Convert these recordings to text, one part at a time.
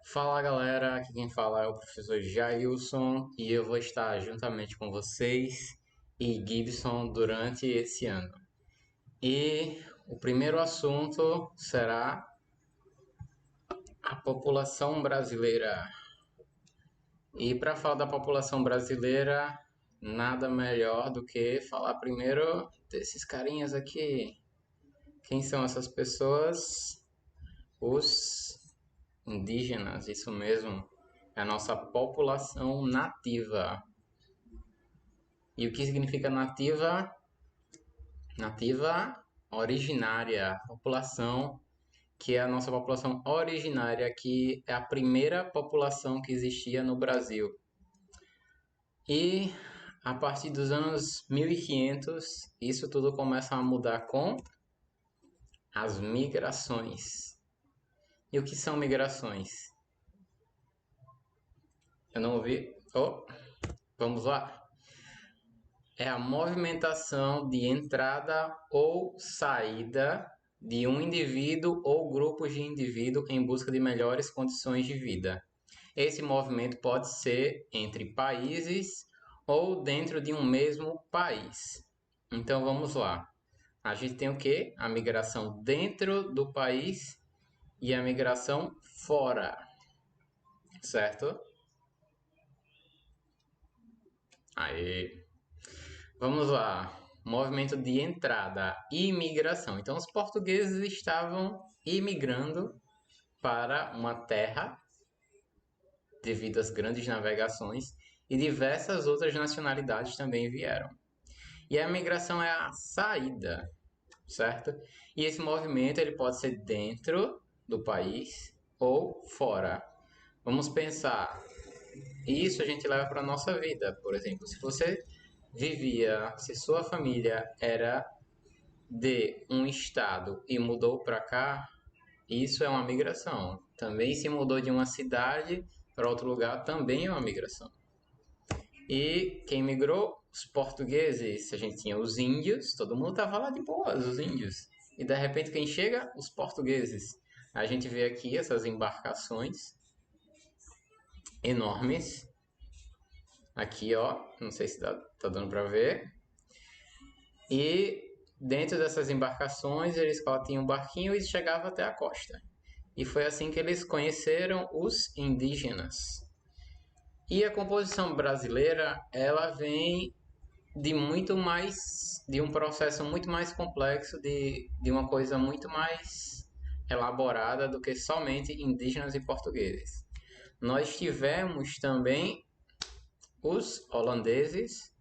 Fala galera, aqui quem fala é o professor Jailson e eu vou estar juntamente com vocês e Gibson durante esse ano. E o primeiro assunto será a população brasileira. E para falar da população brasileira, nada melhor do que falar primeiro desses carinhas aqui. Quem são essas pessoas? Os indígenas, isso mesmo. É a nossa população nativa. E o que significa nativa? Nativa originária, população que é a nossa população originária, que é a primeira população que existia no Brasil. E a partir dos anos 1500, isso tudo começa a mudar com as migrações. E o que são migrações? Eu não ouvi. Oh, vamos lá. É a movimentação de entrada ou saída de um indivíduo ou grupos de indivíduos em busca de melhores condições de vida. Esse movimento pode ser entre países ou dentro de um mesmo país. Então vamos lá. A gente tem o que? A migração dentro do país e a migração fora, certo? Aí, vamos lá. Movimento de entrada, imigração. Então, os portugueses estavam imigrando para uma terra devido às grandes navegações e diversas outras nacionalidades também vieram. E a migração é a saída, certo? E esse movimento ele pode ser dentro do país ou fora. Vamos pensar, isso a gente leva para a nossa vida, por exemplo, se você vivia, se sua família era de um estado e mudou para cá, isso é uma migração. Também se mudou de uma cidade para outro lugar, também é uma migração. E quem migrou? Os portugueses. A gente tinha os índios, todo mundo tava lá de boas, os índios. E de repente quem chega? Os portugueses. A gente vê aqui essas embarcações enormes. Aqui, ó, não sei se tá dando para ver. E dentro dessas embarcações eles tinham um barquinho e chegavam até a costa. E foi assim que eles conheceram os indígenas. E a composição brasileira, ela vem de muito mais, de um processo muito mais complexo, de uma coisa muito mais elaborada do que somente indígenas e portugueses. Nós tivemos também os holandeses,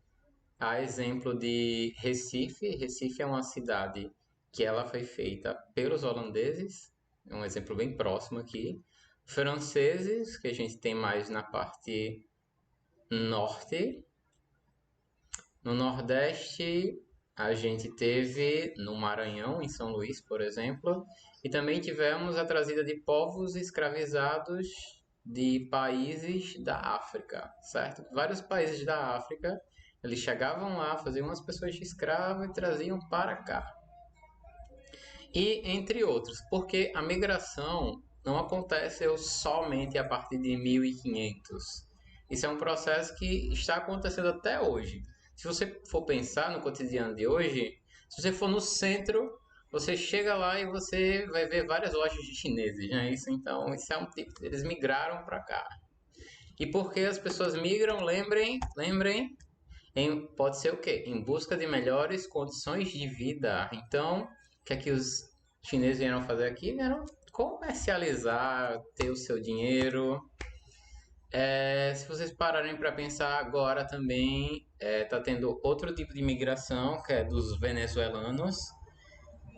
a exemplo de Recife. Recife é uma cidade que ela foi feita pelos holandeses, é um exemplo bem próximo aqui. Franceses, que a gente tem mais na parte norte. No Nordeste, a gente teve no Maranhão, em São Luís, por exemplo, e também tivemos a trazida de povos escravizados de países da África, certo? Vários países da África, eles chegavam lá, faziam as pessoas de escravo e traziam para cá. E entre outros, porque a migração não aconteceu somente a partir de 1500. Isso é um processo que está acontecendo até hoje. Se você for pensar no cotidiano de hoje, se você for no centro, você chega lá e você vai ver várias lojas de chineses, né? Isso é um tipo, eles migraram para cá. E porque as pessoas migram, lembrem, pode ser o quê? Em busca de melhores condições de vida. Então, o que é que os chineses vieram fazer aqui? Vieram comercializar, ter o seu dinheiro. Se vocês pararem para pensar agora também, está tendo outro tipo de imigração, que é dos venezuelanos.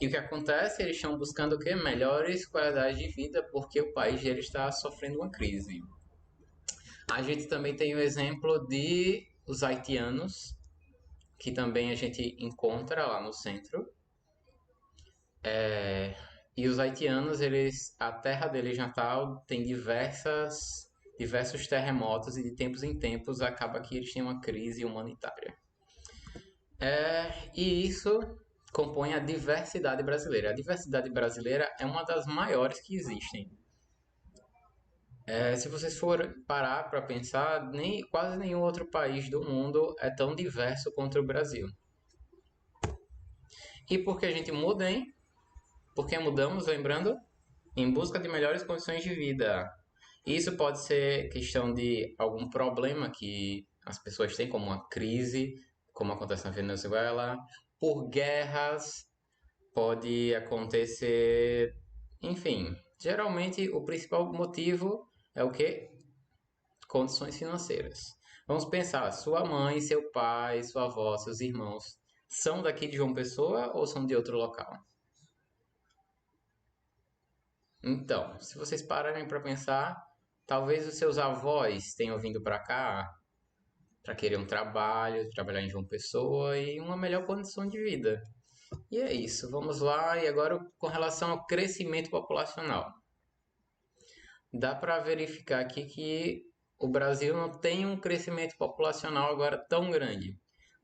E o que acontece? Eles estão buscando o quê? Melhores qualidades de vida, porque o país deles está sofrendo uma crise. A gente também tem o exemplo de os haitianos, que também a gente encontra lá no centro. E os haitianos, a terra deles natal tem diversos terremotos e de tempos em tempos acaba que eles têm uma crise humanitária. E isso compõe a diversidade brasileira. A diversidade brasileira é uma das maiores que existem. Se vocês forem parar para pensar, quase nenhum outro país do mundo é tão diverso quanto o Brasil. E por que a gente muda, hein? Por que mudamos, lembrando? Em busca de melhores condições de vida. Isso pode ser questão de algum problema que as pessoas têm, como uma crise, como acontece na Venezuela, por guerras, pode acontecer, enfim. Geralmente o principal motivo é o que? Condições financeiras. Vamos pensar, sua mãe, seu pai, sua avó, seus irmãos, são daqui de João Pessoa ou são de outro local? Então, se vocês pararem para pensar, talvez os seus avós tenham vindo para cá para querer um trabalho, trabalhar em João Pessoa e uma melhor condição de vida. E é isso, vamos lá. E agora, com relação ao crescimento populacional, dá para verificar aqui que o Brasil não tem um crescimento populacional agora tão grande,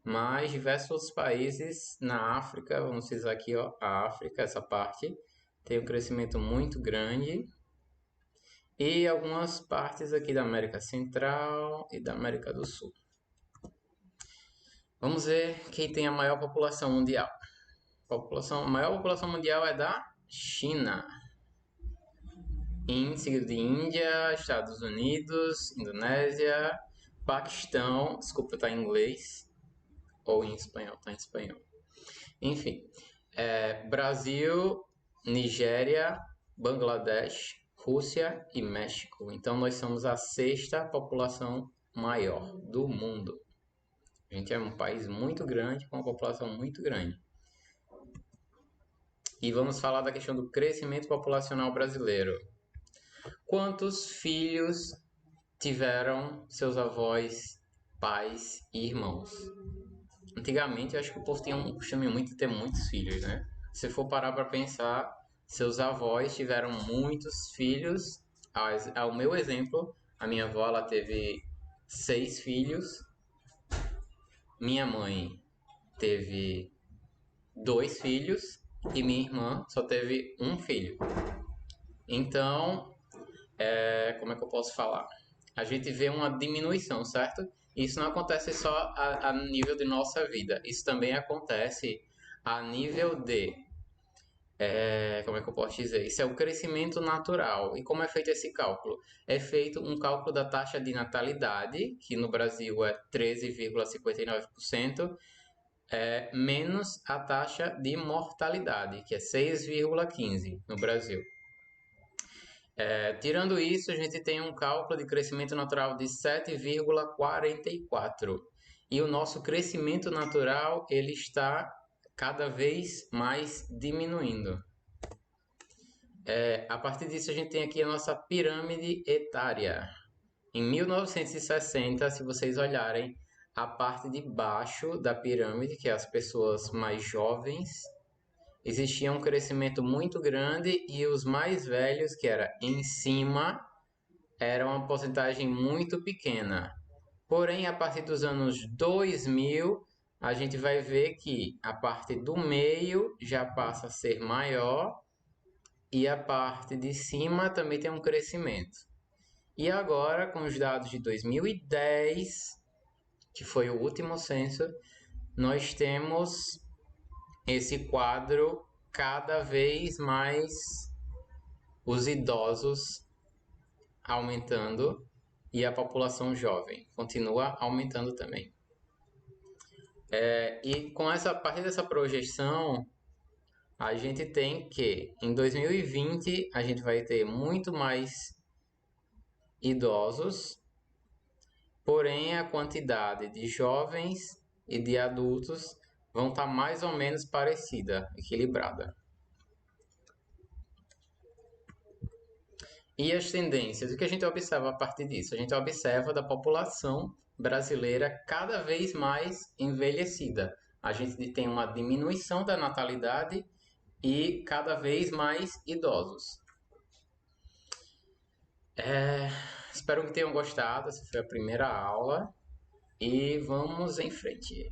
mas diversos outros países na África, vamos dizer aqui, ó, a África, essa parte, tem um crescimento muito grande. E algumas partes aqui da América Central e da América do Sul. Vamos ver quem tem a maior população mundial. A maior população mundial é da China. Em seguida de Índia, Estados Unidos, Indonésia, Paquistão. Desculpa, tá em inglês. Ou em espanhol, tá em espanhol. Enfim, Brasil, Nigéria, Bangladesh, Rússia e México. Então nós somos a sexta população maior do mundo. A gente é um país muito grande, com uma população muito grande. E vamos falar da questão do crescimento populacional brasileiro. Quantos filhos tiveram seus avós, pais e irmãos? Antigamente, eu acho que o povo tinha um costume muito de ter muitos filhos, né? Se for parar para pensar, seus avós tiveram muitos filhos. Ao meu exemplo, a minha avó ela teve 6 filhos. Minha mãe teve 2 filhos e minha irmã só teve um filho. Então, como é que eu posso falar? A gente vê uma diminuição, certo? Isso não acontece só a nível de nossa vida, isso também acontece a nível de, como é que eu posso dizer? Isso é o crescimento natural. E como é feito esse cálculo? É feito um cálculo da taxa de natalidade, que no Brasil é 13,59%, menos a taxa de mortalidade, que é 6,15% no Brasil. Tirando isso, a gente tem um cálculo de crescimento natural de 7,44. E o nosso crescimento natural ele está cada vez mais diminuindo. A partir disso, a gente tem aqui a nossa pirâmide etária. Em 1960, se vocês olharem, a parte de baixo da pirâmide, que é as pessoas mais jovens, existia um crescimento muito grande e os mais velhos, que era em cima, era uma porcentagem muito pequena. Porém, a partir dos anos 2000, a gente vai ver que a parte do meio já passa a ser maior e a parte de cima também tem um crescimento. E agora, com os dados de 2010, que foi o último censo, nós temos esse quadro cada vez mais os idosos aumentando e a população jovem continua aumentando também. E com essa, a partir dessa projeção, a gente tem que em 2020 a gente vai ter muito mais idosos, porém a quantidade de jovens e de adultos vão estar mais ou menos parecida, equilibrada. E as tendências? O que a gente observa a partir disso? A gente observa da população brasileira cada vez mais envelhecida. A gente tem uma diminuição da natalidade e cada vez mais idosos. Espero que tenham gostado. Essa foi a primeira aula e vamos em frente.